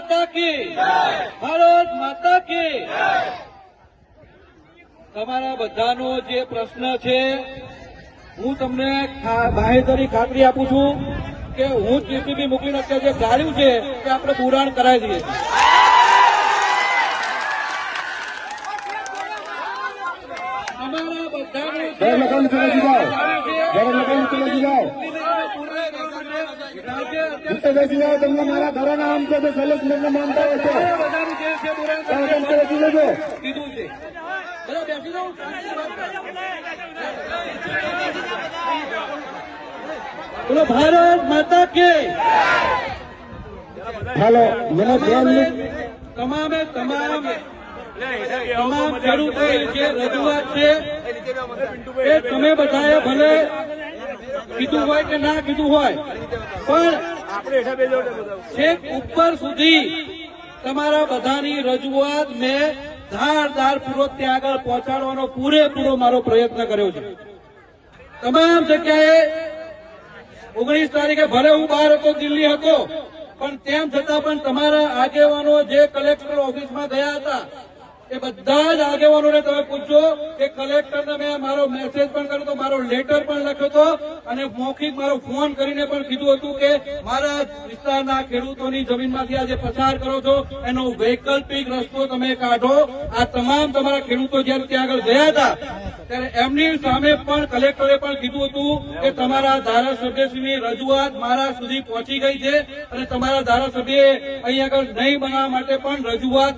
માતા કી ભારત માતા કી। તમારા બધાનો જે પ્રશ્ન છે હું તમને બાહેધરી ખાતરી આપું છું કે હું જેસીબી મોકલીને અત્યારે જે ગાળ્યું છે તે આપણે પુરાણ કરાવી દઈએ છીએ। તમારા બધાનું તમને મારા ઘરના આમ છે સલેસ મને માનતા હોય છે કીધું છે બેસી જાઓ। બોલો ભારત માતા કે। હાલો મને તમામે તમામ ખેડૂતોની જે રજૂઆત છે એ તમે બધાએ ભલે કીધું હોય કે ના કીધું હોય પણ છેક ઉપર સુધી તમારા બધાની રજૂઆત મેં ધારદાર પૂર્વક ત્યાં આગળ પહોંચાડવાનો પૂરેપૂરો મારો પ્રયત્ન કર્યો છે। તમામ જગ્યાએ 19 તારીખે ભલે હું બહાર હતો, દિલ્હી હતો, પણ તેમ છતાં પણ તમારા આગેવાનો જે કલેક્ટર ઓફિસમાં ગયા હતા એ બધા જ આગેવાનોને તમે પૂછજો કે કલેક્ટરને મેં મારો મેસેજ પણ કર્યો હતો, મારો લેટર પણ લખ્યો હતો અને મૌખિક મારો ફોન કરીને પણ કીધું હતું કે મારા વિસ્તારના ખેડૂતોની જમીનમાંથી આજે પસાર કરો છો એનો વૈકલ્પિક રસ્તો તમે કાઢો। આ તમામ તમારા ખેડૂતો જયારે ત્યાં આગળ ગયા હતા ત્યારે એમની સામે પણ કલેક્ટરે પણ કીધું હતું કે તમારા ધારાસભ્યશ્રીની રજૂઆત મારા સુધી પહોંચી ગઈ છે અને તમારા ધારાસભ્યએ અહીં આગળ નહીં બનાવવા માટે પણ રજૂઆત